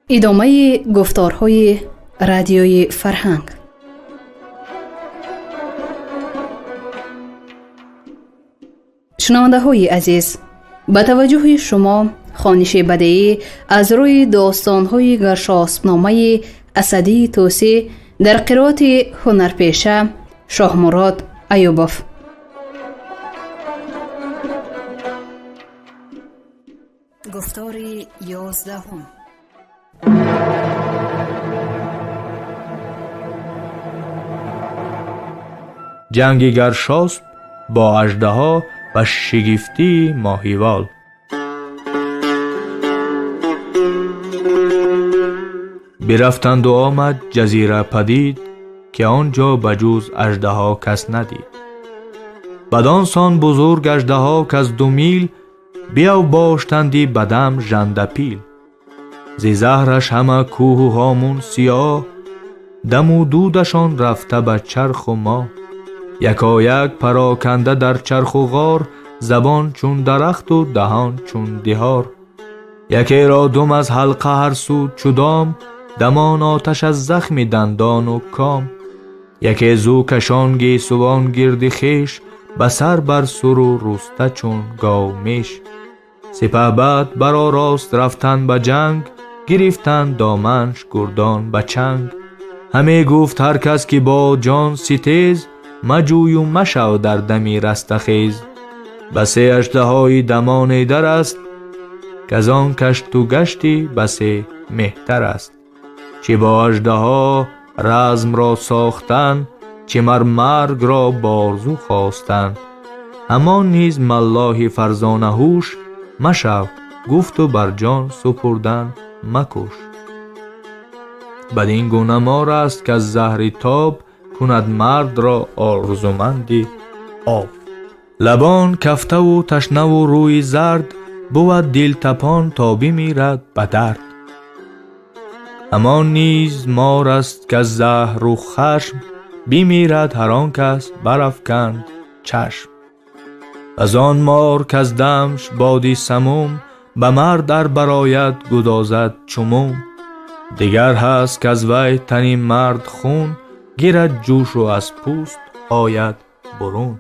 ادامه گفتارهای رادیوی فرهنگ. شنونده های عزیز، با توجه شما خوانش بدیعی از روی داستان‌های گرشاسب‌نامه اسدی طوسی در قرائت هنرپیشه شاهمراد ایوبوف. گفتار 11. جنگ گرشاسب با اژدها و شگفتی ماهیوال. برفتند و آمد جزیره پدید که آنجا بجز اژدها کس ندید. بدان سان بزرگ اژدها که از 2 میل بیاو باشتندی بدم ژنده پیل. ز زهرش همه کوه و هامون سیاه، دم و دودشان رفته به چرخ و ماه. یکایک پراکنده در چرخ و غار، زبان چون درخت و دهان چون دهار. یکی را دم از حلقه هر سو چودام، دمان آتش از زخم دندان و کام. یکی زو کشان گیسوان گرد خیش، بسر بر سر و رسته چون گاو میش. سپهبد برا راست رفتن به جنگ، گرفتن دامنش گردان به چنگ. همه گفت هر کس که با جان ستیز، مجوی و مشو در دمی رستخیز. بسه اژدهای دمان در است، که از آن کشت و گشتی بسه مهتر است. چه با اژدها رزم را ساختن، چه مر مرگ را بارزو خواستن. همان نیز ملاح فرزانه هوش، مشو گفت و بر جان سپردن مکوش. بدین گونه مار است که از زهر تاب، کند مرد را آرزومندی آب. لبان کفته و تشنه و روی زرد، بود دل تپان تا بمیرد به درد. همان نیز مار است که از زهر و خشم، بمیرد هر آن کس برافکند چشم. از آن مار که از دمش بادی سموم، به مرد در برآید گدازد چو موم. دیگر هست که از وی تن مرد خون، گیرد جوش و از پوست آید برون.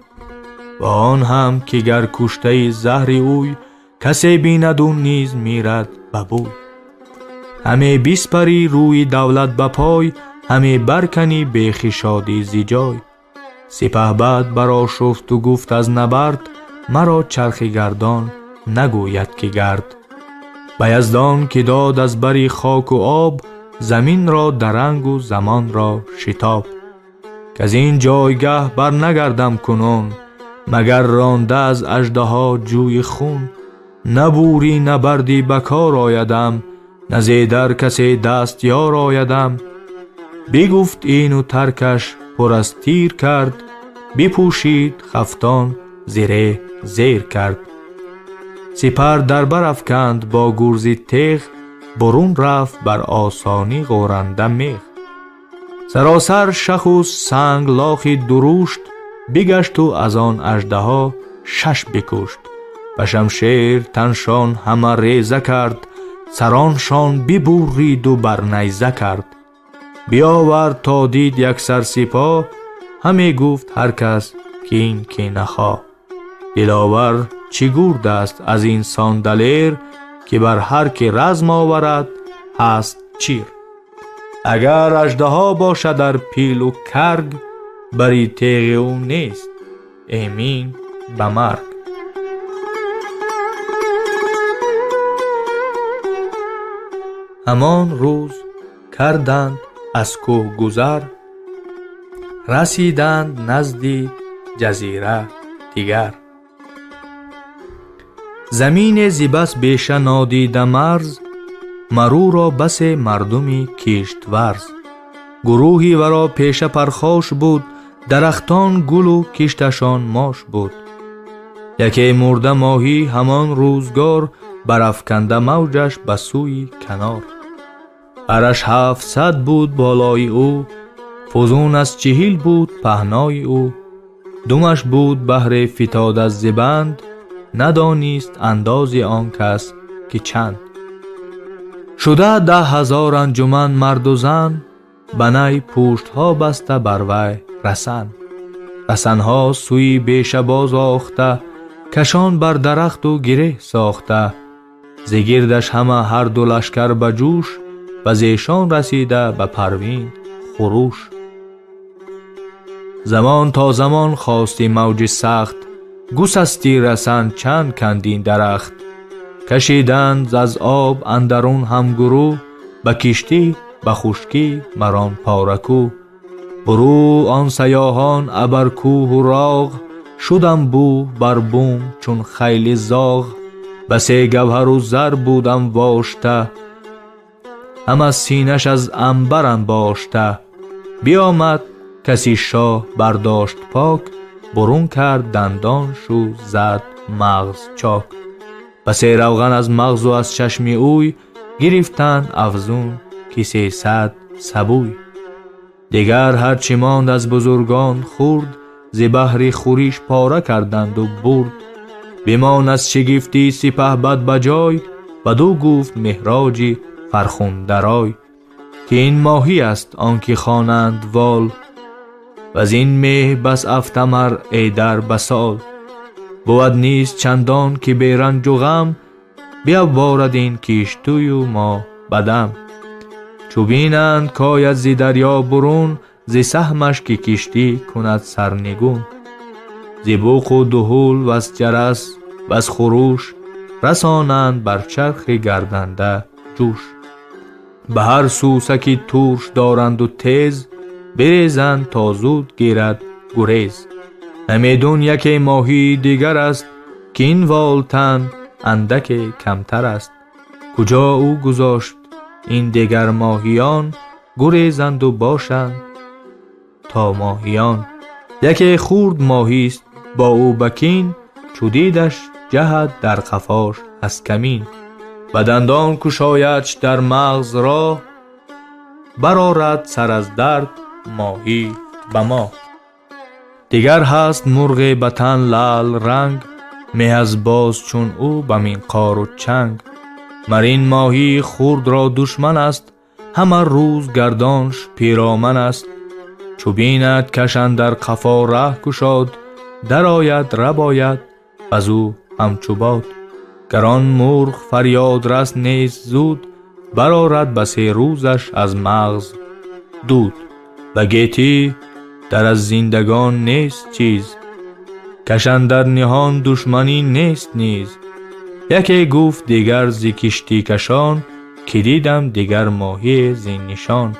و آن هم که گر کشته زهر اوی، کسی بیند و نیز میرد به بوی. همه بیسپری روی دولت به پای، همه برکنی بیخ شادی ز جای. سپهبد برآشفت و گفت از نبرد، مرا چرخ گردان نگوید که گرد. به یزدان که داد از بری خاک و آب، زمین را درنگ و زمان را شتاب. که از این جایگه بر نگردم کنون، مگر رانده از اژدها جوی خون. نبوری نبردی بکار آیدم، نزیدر کسی دست یار آیدم. بگفت این و ترکش پر از تیر کرد، بپوشید خفتان زره زیر کرد. سپر در بر افکند با گرز تیغ، برون رفت بر آسانی غورنده میغ. سراسر شخ و سنگ لاخی درشت، بگشت و از آن اژدها 6 بکشت. به شمشیر تنشان همه ریزه کرد، سرانشان ببرید و بر نیزه کرد. بیاورد تا دید یک سر سپاه، همه گفت هر کس که این که نخواه. دلاور چی گرد است از این سان دلیر، که بر هر که رزم آورد هست چیر. اگر اژدها باشد در پیل و کرگ، بری تیغ او نیست ایمین به مرگ. همان روز کردند از کوه گذر، رسیدند نزد جزیره دیگر. زمین زیبس بیشه نادیده مرز، مرو را بس مردمی کشت ورز. گروهی ورا پیشه پرخاش بود، درختان گل و کشتشان ماش بود. یکی مرده ماهی همان روزگار، برافکنده موجش به سوی کنار. هرش 700 بود بالای او، فزون از چهیل بود پهنای او، دومش بود بهر فتاد از زبند، ندانیست انداز آن کس که چند. شده 10,000 انجمن مرد و زن، بنای پوشت ها بسته بر وی رسن. رسن ها سوی بیشه باز آخته، کشان بر درخت و گره ساخته. ز گردش همه هر دو لشکر به جوش، و زیشان رسیده به پروین خروش. زمان تا زمان خواستی موج سخت، گسستی رسن چند کندین درخت. کشیدند از آب اندرون هم گروه، به کشتی به خشکی مران پارکو. برو آن سیاهان ابر کوه و راغ، شدم بو بر بوم چون خیل زاغ. بسی گوهر و زر بودم واشته، هم از سینش از عنبر انباشته. بیامد کسی شاه برداشت پاک، برون کرد دندان شو زد مغز چاک. بسی روغن از مغز و از چشم اوی، گرفتند افزون که 300 سبوی. دیگر هرچی ماند از بزرگان خورد، ز بهر خوریش پاره کردند و برد. بمان از شگفتی سپه بد بجای، بدو گفت مهراجی فرخون درای. که این ماهی است آنکه خوانند وال، و از این مه بس افتمر ایدر بسال. بود نیست چندان که بیرنج و غم، بیاوارد این کشتی و ما بدم. چو بینند کاید ز دریا برون، ز سهمش که کشتی کند سرنگون. ز بوق و دهل و از جرس و از خروش، رسانند بر چرخ گردنده جوش. به هر سوسکی تورش دارند و تیز، بریزند تا زود گیرد گریز. نمیدون یکی ماهی دیگر است، که این والتن اندک کمتر است. کجا او گذاشت این دیگر ماهیان، گریزند و باشند تا ماهیان. یکی خورد ماهیست با او بکین، چو دیدش جهد در قفاش از کمین. به دندان کشایدش در مغز را، برآرد سر از درد ماهی به ما. دیگر هست مرغ به تن لعل رنگ، مه از باز چون او به منقار و چنگ. مرین ماهی خورد را دشمن است، همه روز گردانش پیرامن است. چو بیند کشن در قفا ره گشاد، در آید رباید از او همچو باد. گران مرغ فریاد رس نیست زود، برآرد به 3 روزش از مغز دود. به گیتی در از زندگان نیست چیز، کشن در نهان دشمنی نیست نیز. یکی گفت دیگر ز کشتی کشان، که دیدم دیگر ماهی زین نشان.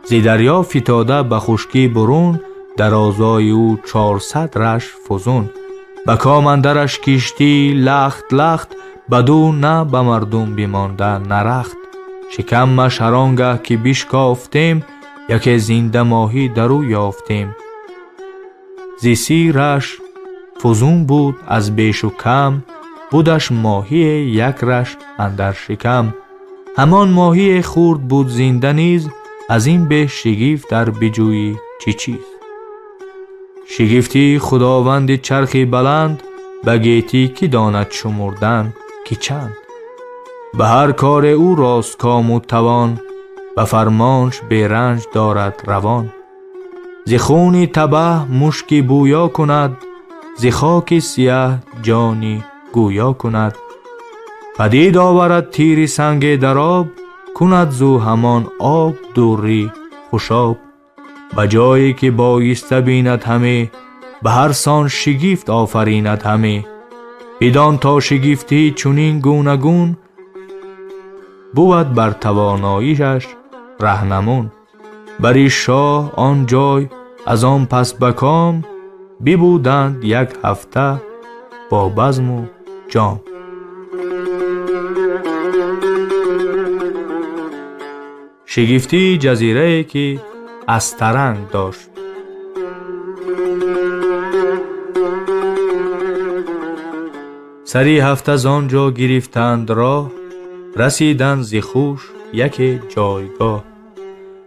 ز دریا فتاده به خشکی برون، در آزای او 400 رش فزون. به کام اندرش کشتی لخت لخت، بدو نه به مردم بمانده نرخت. شکمش هر آنگه که بشکافتیم، یکی زنده ماهی درو یافتیم. ز 30 رش فزون بود از بیش و کم، بودش ماهی یک رش اندر شکم. همان ماهی خورد بود زنده نیز، از این به شگفت در بجویی چی چیز. شگفتی خداوند چرخی بلند، به گیتی کی داند شمردن که چند. به هر کار او راست کام و توان، به فرمانش بیرنج دارد روان. ز خون تبه مشکی بویا کند، ز خاک سیاه جانی گویا کند. پدید آورد تیر سنگ در آب، کند زو همان آب دوری خوشاب. به جایی که بایسته بیند همه، به هر سان شگفت آفریند همه. بدان تا شگفتی چونین گوناگون، بود بر تواناییش رهنمون. بری شاه آن جای از آن پس بکام، ببودند 1 هفته با بزم و جام. شگفتی جزیره‌ای که استرنگ داشت. سری هفته از آنجا گرفتند راه، رسیدند ز خوش یک جایگاه.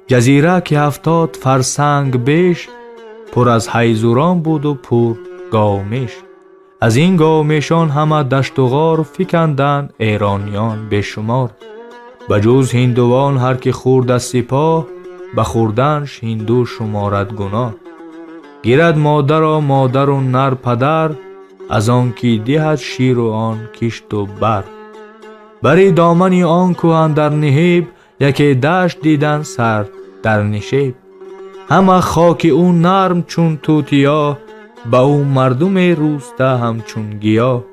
جزیره که 70 فرسنگ بیش پر از حیزوران بود و پر گاومیش. از این گاومیشان همه دشت و غار فکندند ایرانیان بشمار. بجز هندوان هر که خورد از سپاه، به خوردنش هندو شمارد گناه. گیرد مادر و مادر و نر پدر، از آن که دهد شیر و آن کشت و بر. بری دامنی آن کو اندر نهیب، یکی دشت دیدن سر در نشیب. همه خاک او نرم چون توتیا، با او مردم روسته همچون گیا.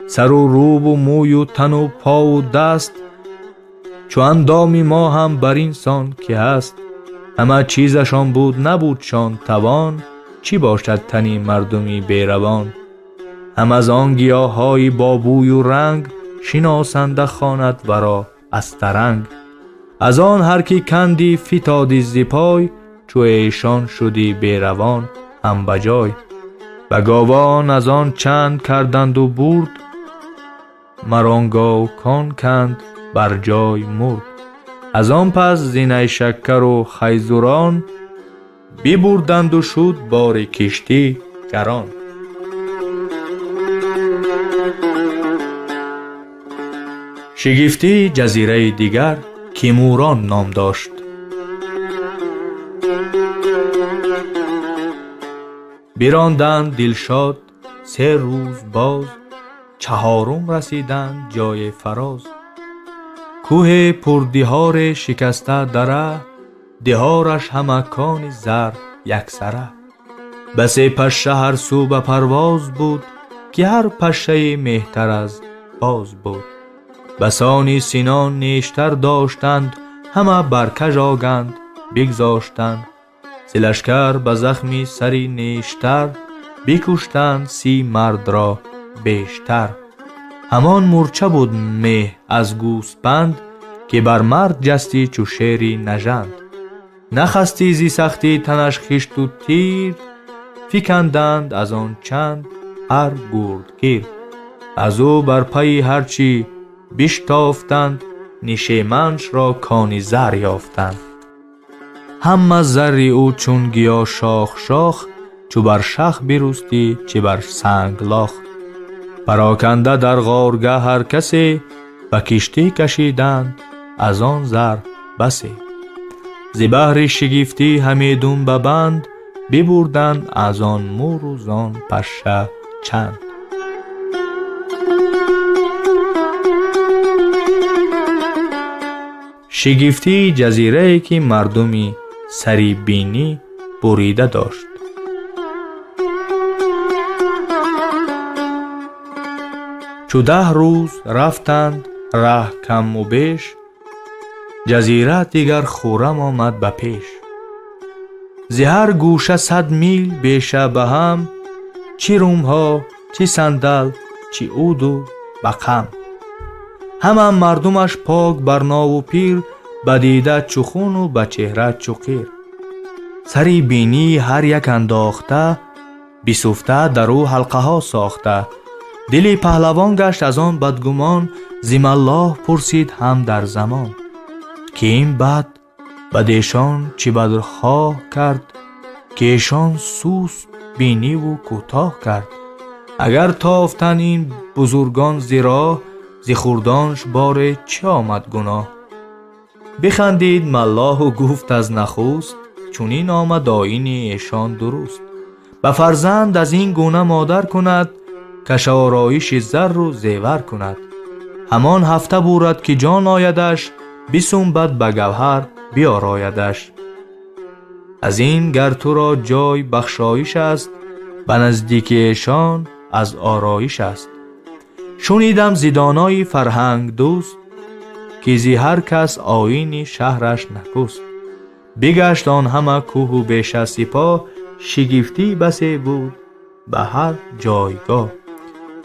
سر و روب و موی و تن و پا و دست، چو اندام ما هم بر اینسان که هست. همه چیزشان بود نبودشان توان، چی باشد تنی مردمی بیروان. هم از آن گیاهای با بوی و رنگ، شناسنده خواند ورا از ترنگ. از آن هر کی کندی فتادی ز پای، چو ایشان شدی بیروان هم بجای. و گاوان از آن چند کردند و برد، مران گاو کان کند بر جای مرد. از آن پس زینه شکر و خیزوران، ببردند و شد بار کشتی گران. شگفتی جزیره دیگر کیموران نام داشت. براندند دلشاد 3 روز باز، چهارم رسیدند جای فراز. کوه پردیهار شکسته دره، دهارش همه کان زر یکسره. بسی پشه هر سو به پرواز بود، که هر پشه مهتر از باز بود. بسانی سینان نیشتر داشتند، همه برکش آگند بگذاشتند. ز لشکر به زخمی سری نیشتر، بکشتند 30 مرد را بیشتر. همان مورچه بود مه از گوسپند، که بر مرد جستی چو شیری نژند. نخستی زی سختی تنش خشت و تیر، فکندند از آن چند هر گردگیر. از او بر پی هرچی بشتافتند، نشیمنش را کانی زر یافتند. همه زر او چون گیا شاخ شاخ، چو بر شخ برستی چه بر سنگ لاخ. پراکنده در غارگه هر کسی، به کشتی کشیدند از آن زر بسی. ز بحر شگفتی همیدون به بند، ببردند از آن مور و زان پشه چند. شگفتی جزیره‌ای که مردمی سری بینی بریده داشت. چو 10 روز رفتند ره کم و بیش، جزیره دیگر خورم آمد به پیش. ز هر گوشه 100 میل بیشه به هم، چی رومها چی صندل چی عود و بقم. همه مردمش پاک بر ناو و پیر، به دیده چو خون و به چهره چو قیر. سری بینی هر یک انداخته، بسفته در او حلقه ها ساخته. دلی پهلوان گشت از آن بدگمان، زم الله پرسید هم در زمان. که این بد بدیشان چی بدخواه کرد، که ایشان سوست بینی و کوتاه کرد. اگر تافتن این بزرگان زیرا، ز خوردانش بار چه آمد گناه. بخندید ملاح و گفت از نخست، چونین آمد آیین ایشان درست. به فرزند از این گونه مادر کند، کش آرایش زر و زیور کند. همان هفته بورد که جان آیدش، بسنبد به گوهر بیارایدش. از این گر تو را جای بخشایش است، به نزدیک ایشان از آرایش است. شنیدم ز دانای فرهنگ دوست، که زی هر کس آیین شهرش نکست. بگشت آن همه کوه و بیشه سپاه، شگفتی بسی بود به هر جایگاه.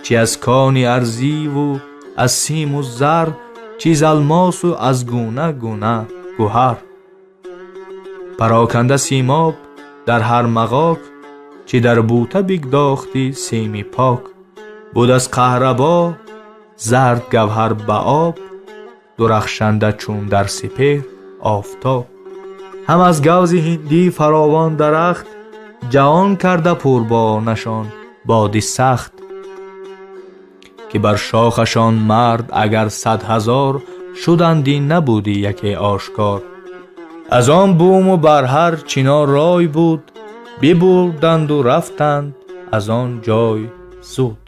چی از کان ارزی و از سیم و زر، چیز الماس و از گونه گونه گوهر. پراکنده سیماب در هر مغاک، چی در بوته بگداختی سیمی پاک. بود از قهربا زرد گوهر به آب، درخشنده چون در سپهر آفتاب. هم از گوز هندی فراوان درخت، جهان کرده پر با نشان بادی سخت. که بر شاخشان مرد اگر 100,000 شدندی نبودی یکی آشکار. از آن بوم و بر هر چینا رای بود، ببردند و رفتند از آن جای زود.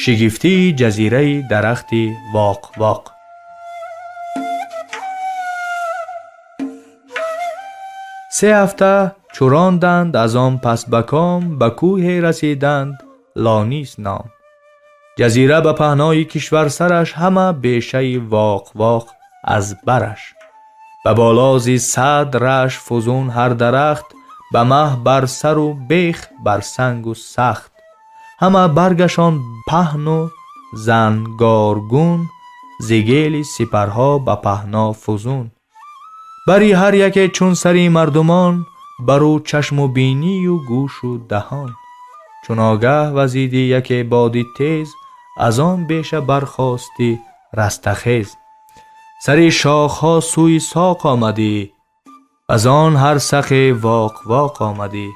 شگفتی جزیره درختی واق واق. سه هفته چراندند از آن پس بکام، به کوه رسیدند لانیس نام. جزیره به پهنای کشور سرش، همه بیشه واق واق از برش. به بالازی 100 رش فزون هر درخت، به مه بر سر و بیخ بر سنگ و سخت. همه برگشان پهن و زنگارگون، زگیل سپرها به پهنا فزون. بری هر یک چون سری مردمان، برو چشم و بینی و گوش و دهان. چون آگه وزیدی یک بادی تیز، از آن بیشه برخاستی رستخیز. سری شاخها سوی ساق آمدی، از آن هر سخ واق واق آمدی.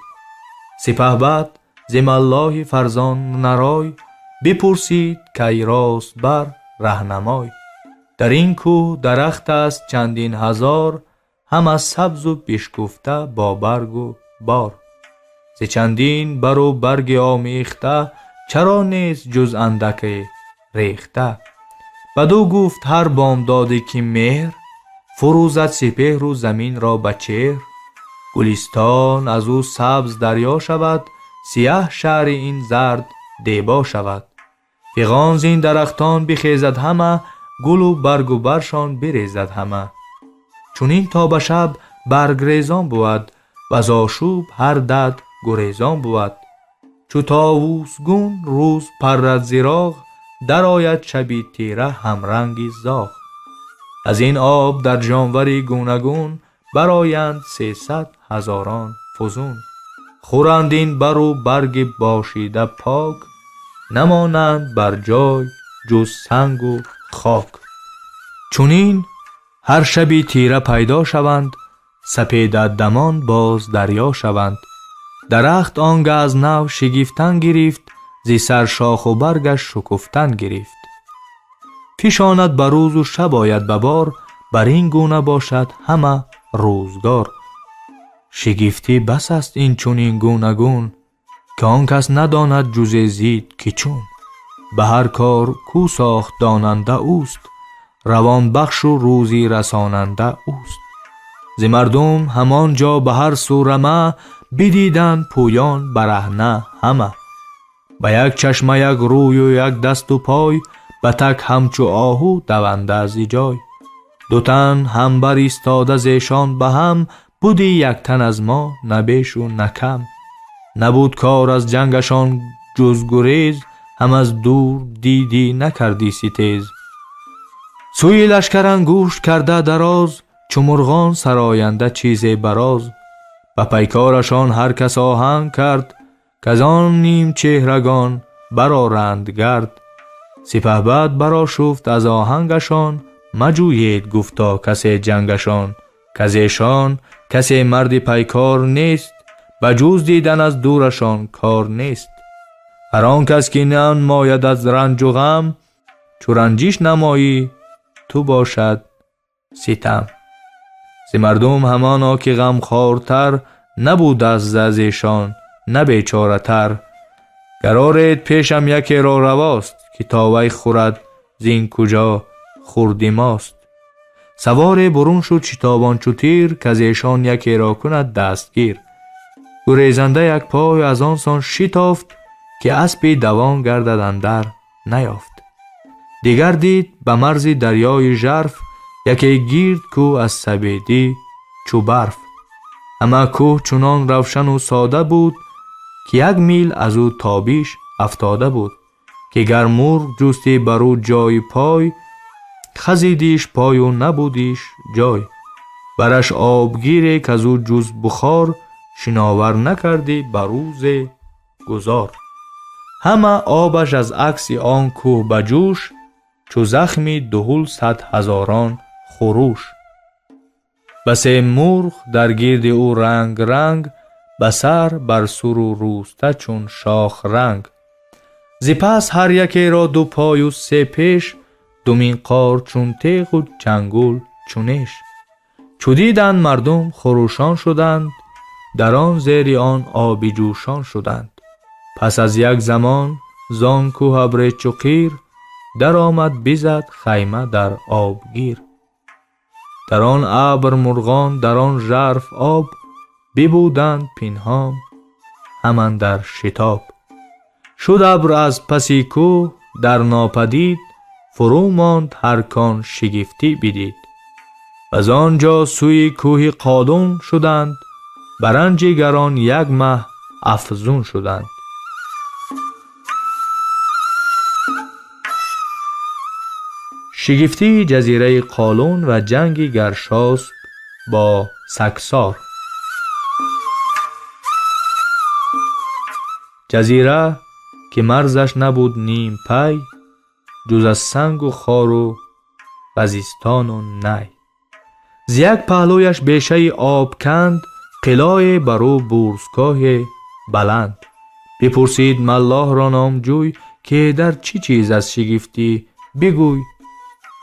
سپهبد زم الله فرزان نرای، بپرسید که راست بر رهنمای. در این کوه درخت است چندین هزار، هم از سبز و پیشکفته با برگ و بار. ز چندین بر و برگ آمیخته، چرا نیست جز اندک ریخته. بدو گفت هر بامدادی که مهر، فروزد سپهر و زمین را به چهر. گلستان از او سبز دریا شود، سیاه شهر این زرد دیبا شود. فغان زین درختان بخیزد همه، گل و برگ و برشان بریزد همه. چون این تا به شب برگ ریزان بود، و از آشوب هر دد گریزان بود. چو طاووس گون روز پرد زراغ، در آید شبی تیره همرنگی زاغ. از این آب در جانوری گوناگون، برآیند 300,000 فزون. خورند این بر و برگ باشیده پاک، نمانند بر جای جز سنگ و خاک. چونین هر شبی تیره پیدا شوند، سپیده دمان باز دریا شوند. درخت آنگه از نو شگفتن گرفت، زی سر شاخ و برگش شکفتن گرفت. فشاند بر روز و شب آید به بار، بر این گونه باشد همه روزگار. شگفتی بس است این چونین گوناگون، که آن کس نداند جز زید که چون. به هر کار کو ساخت داننده اوست، روان بخش و روزی رساننده اوست. ز مردم همان جا به هر سو رمه، بدیدند پویان برهنه همه. به یک چشمه یک روی و یک دست و پای، به تک همچو آهو دونده زی جای. دو تن هم بر ایستاده ز ایشان به هم، بودی یک تن از ما نه بیش و نه کم. نبود کار از جنگشان جز گریز، هم از دور دیدی نکردی ستیز. سوی لشکر انگوش کرده دراز، چو مرغان سراینده چیز براز. به پیکارشان هر کس آهنگ کرد، که آن نیم چهرگان برآرند گرد. سپهبد برآشفت از آهنگشان، مجویید گفتا کسی جنگشان. کز ایشان کسی مرد پیکار نیست، بجوز دیدن از دورشان کار نیست. هر آن کس که ننماید از رنج و غم، چو رنجیش نمایی تو باشد ستم. ز مردم همانا که غمخوارتر، نبود از ایشان نه بیچاره تر. قرارید پیشم یکی را رواست، که تا وی خورد زین کجا خوردی ماست. سوار برون شد شتابان چو تیر، که از ایشان یکی را کند دستگیر. گریزنده یک پای از آن سان شتافت، که اسبی دوان گردد اندر نیافت. دیگر دید به مرز دریای ژرف، یکی گیرد کو از سبیدی چو برف. همه کوه چنان روشن و ساده بود، که 1 میل از او تابیش افتاده بود. که گر مرغ جستی برو جای پای، خزیدیش پای و نبودیش جای. برش آبگیری که از او جز بخار شناور نکردی بر روز گذار. همه آبش از عکس آن کوه بجوش، چو زخمی دهل 100,000 خروش. بسه مرغ در گرد او رنگ رنگ، بسر بر سر و روسته چون شاخ رنگ. زپس هر یکی را 2 پای و 3 پیش، دومین قار چون تیغ و چنگول چونش. چو دیدند مردم خروشان شدند، در آن زیر آن آبی جوشان شدند. پس از یک زمان زان کوه ابر چقیر، در آمد بزد خیمه در آبگیر. در آن ابر مرغان در آن ژرف آب، ببودند پنهان همان در شتاب. شد ابر از پسی کوه در ناپدید، فرو ماند هر کان شگفتی بدید. از آنجا سوی کوه قادون شدند، برنجگران 1 ماه افزون شدند. شگفتی جزیره قالون و جنگ گرشاسپ با سگسار. جزیره که مرزش نبود نیم پی، جز از سنگ و خار و بزستان و نی. ز یک پهلویش بیشه آب کند، قلعه برو بورسگاه بلند. بپرسید ملاح را نامجوی، که در چی چیز از شگفتی بگوی.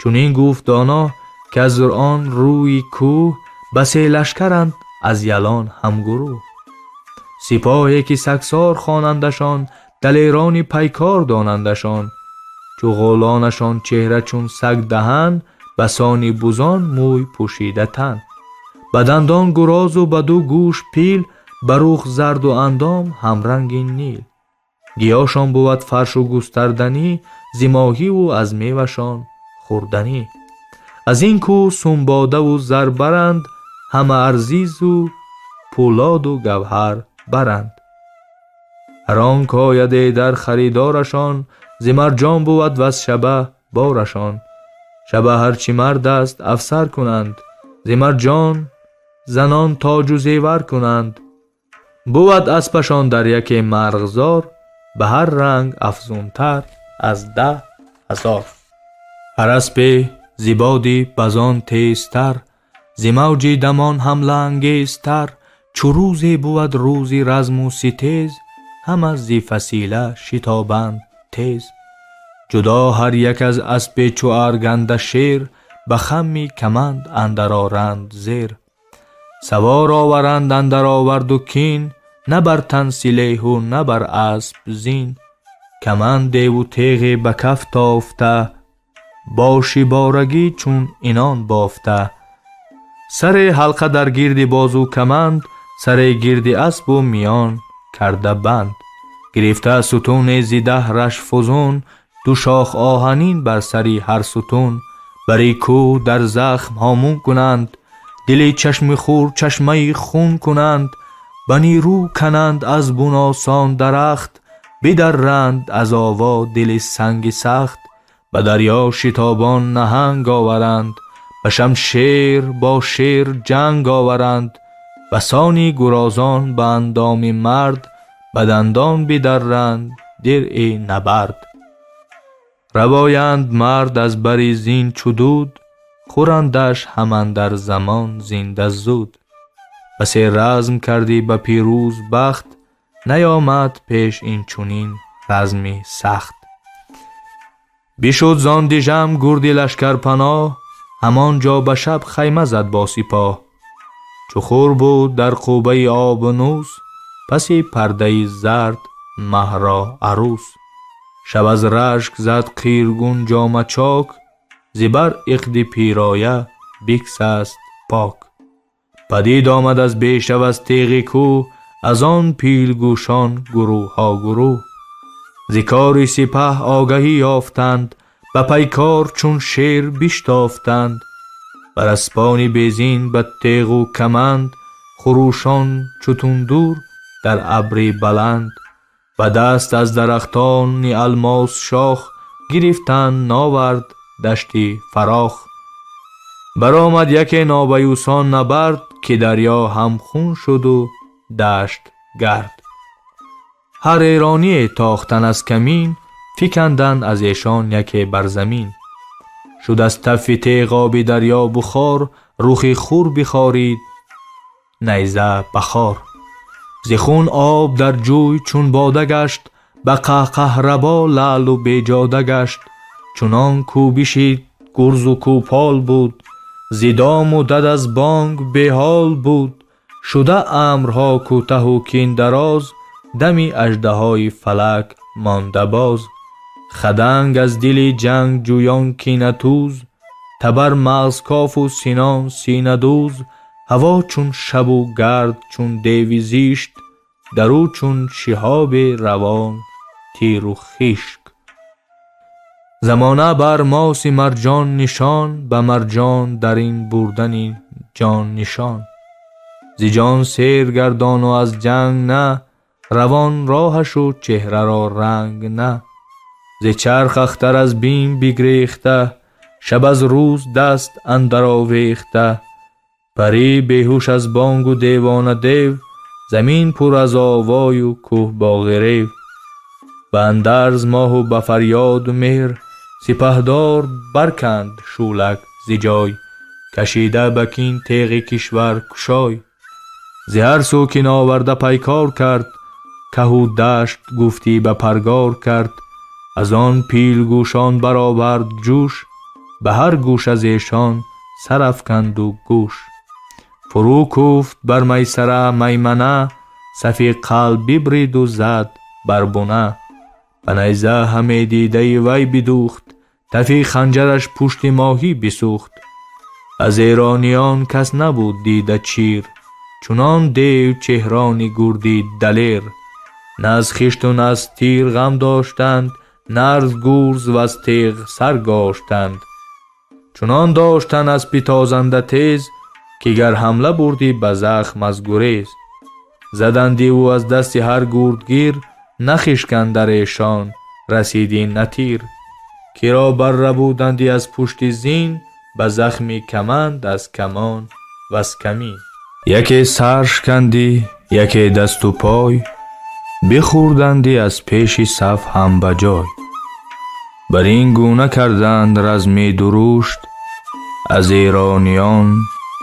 چون این گفت دانا که از آن روی کوه، بسه لشکرند از یلان همگروه. سپاهی که سگسار خوانندشان، دلیران پیکار دانندشان. چو غولانشان چهره چون سگ دهن، بسانی بزان موی پوشیده تن. بدندان گراز و بدو گوش پیل، بروخ زرد و اندام همرنگ نیل. گیاشان بود فرش و گستردنی، زماهی و از میوشان خوردنی. از این کو سنباده و زر برند، همه ارزیز و پولاد و گوهر برند. هر آن کاید در خریدارشان، ز مرجان بود و از شبه بارشان. شبه هرچی مرد است افسر کنند، ز مرجان زنان تاج و زیور کنند. بود اسپشان در یک مرغزار، به هر رنگ افزونتر از 10,000. هر اسپ زیبادی بزان تیزتر، ز موج دمان حمله انگیزتر. چو روزی بود روزی رزم و ستیز، هم از زی فسیله شتابند تیز. جدا هر یک از اسپ چو ارگنده شیر، به خمی کمند اندر آرند زیر. سوار آورند اندر آورد و کین، نه بر تن سلیح و نه بر اسپ زین. کمند و تیغ به کف تافته، باشی بارگی چون اینان بافته. سر حلقه در گرد بازو کمند، سر گرد اسب و میان کرده بند. گرفته ستون ز 10 رش فزون، 2 شاخ آهنین بر سری هر ستون. بری کوه در زخم هامون کنند، دل چشم خور چشمه خون کنند. بنی رو کنند از بناسان درخت، بدرند از آوا دل سنگ سخت. به دریا شتابان نهنگ آورند، به شمشیر با شیر جنگ آورند. بسانی گرازان به اندام مرد، به دندان بدرند درع نبرد. روایند مرد از بر زین چو دود، خورندش همان در زمان زنده زود. بسی رزم کردی به پیروز بخت، نیامد پیش این چونین رزمی سخت. بشد زان دژم گرد لشکر پناه، همانجا به شب خیمه زد با سپاه. چو خور بود در قوبه آبنوس، پسی پرده زرد مه را عروس. شب از رشک زد قیرگون جامه چاک، زبر عقد پیرایه بیکس است پاک. پدید آمد از بیشه و از تیغ کوه، از آن پیلگوشان گروه ها گروه. ز کار سپه آگهی یافتند، به پیکار چون شیر بشتافتند. بر اسپان بیزین به تیغ و کمند، خروشان چو تندور در ابر بلند. به دست از درختان الماس شاخ، گرفتند ناورد دشتی فراخ. برآمد یک نابیوسان نبرد، که دریا هم خون شد و دشت گرد. هر ایرانی تاختن از کمین، فکندند از ایشان یکی بر زمین. شد از تف تیغ آب دریا بخار، رخ خور بخارید نیزه بخار. ز خون آب در جوی چون باده گشت، به قهقه ربا لعل و بیجاده گشت. چنان کو بشید گرز و کوپال بود، ز دام و دد از بانگ بی حال بود. شده امرها کوته و کین دراز، دمی اژدهای فلک مانده باز. خدنگ از دل جنگ جویان کینه توز، تبر مغز کاف و سینان سینه دوز. هوا چون شب و گرد چون دیو زیشت، درو چون شهاب روان تیر و خشک. زمانه بر ماس مرجان نشان، به مرجان در این بردن جان نشان. ز جان سیر گردان و از جنگ نه، روان راهش و چهره را رنگ نه. ز چرخ اختر از بیم بگریخته، شب از روز دست اندر آویخته. پری بیهوش از بانگ و دیوانه دیو، زمین پر از آوای و کوه با غریو. به اندرز ماه و به فریاد و مهر، سپهدار برکند شولک ز جای. کشیده به کین تیغ کشور کشای. ز هر سو کین آورده پیکار کرد، که و دشت گفتی به پرگار کرد. از آن پیل گوشان برآورد جوش، به هر گوش از ایشان سر افکند و گوش. فرو کوفت بر میسره میمنه، صفی قلب ببرید و زد بر بنه. به نیزه همه دیده وی بدوخت، تفی خنجرش پشت ماهی بسوخت. از ایرانیان کس نبود دیده چیر، چنان دیو چهرانی گردید دلیر. نه از خشت و نه از تیر غم داشتند، نه از گرز و از تیغ سر گاشتند. چنان داشتند از پیتازنده تیز، که گر حمله بردی به زخم از گریز. زدندی او از دست هر گردگیر، نخشکند در ایشان رسیدی نه تیر. که را بر ربودندی از پشت زین، به زخمی کمند از کمان و از کمین. یکی سر شکندی یکی دست و پای، بخوردندی از پیش صف هم بجای. بر این گونه کردند رزمی درشت، از ایرانیان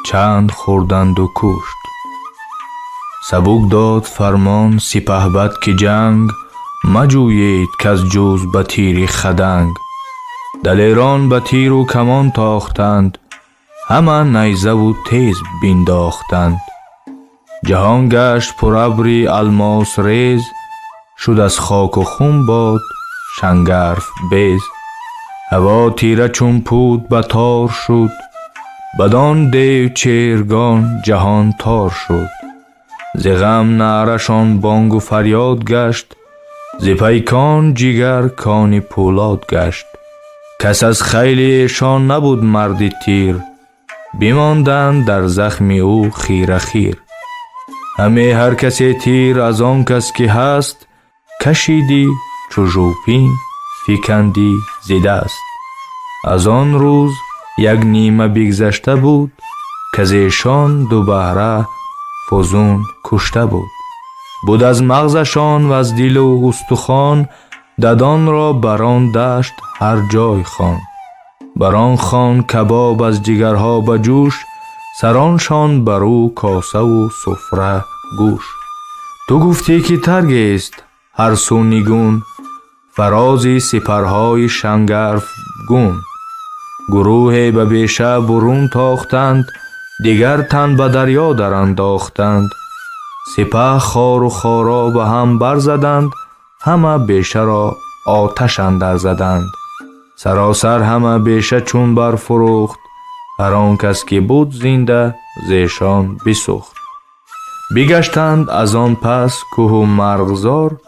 چند خوردند و کشت. سبک داد فرمان سپهبد که جنگ، مجویید که از جز به تیر خدنگ. دلیران به تیر و کمان تاختند، همه نیزه و تیز بینداختند. جهان گشت پر ابری الماس ریز، شد از خاک و خون باد شنگرف بیز. هوا تیره چون پود به تار شد، بدان دیو چیرگان جهان تار شد. ز غم نعرشان بانگ و فریاد گشت، ز پیکان جگر کان پولاد گشت. کس از خیل ایشان نبود مرد تیر، بماندند در زخم او خیره خیر. همه هر کسی تیر از آن کس که هست، کشیدی چو ژوپین فکندی ز دست. از آن روز یک نیمه بگذشته بود، که ز ایشان دو بهره فزون کشته بود. بود از مغزشان و از دل و استخوان، ددان را بران دشت هر جای خوان. بران خوان کباب از جگرها به جوش، سرانشان برو کاسه و سفره گوش. تو گفتی که ترگ است هر سو نگون، فرازی سپرهای شنگرف گون. گروه به بیشه برون تاختند، دیگر تن به دریا در انداختند. سپه خار و خارا به هم برزدند، همه بیشه را آتش اندر زدند. سراسر همه بیشه چون برفروخت، هر آن کس که بود زنده زیشان بسوخت. بگشتند از آن پس کوه و مرغزار،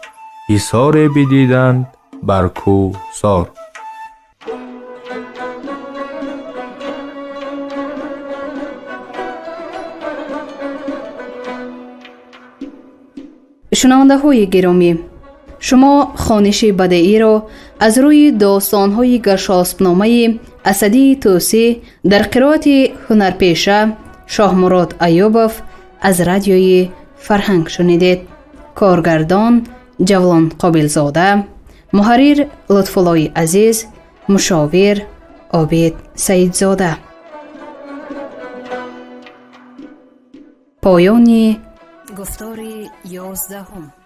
حصاری بدیدند بر کوه سار. شنونده های گرامی، شما خوانش بدیعی را از روی داستان های گرشاسب نامه اسدی توسی در قرائت هنرپیشه شاهمراد ایوبов از رادیوی فرهنگ شنیدید. کارگردان جولان قابلزاده، محرر لطفالله عزیز، مشاور عابد سیدزاده. پایان گفتار 11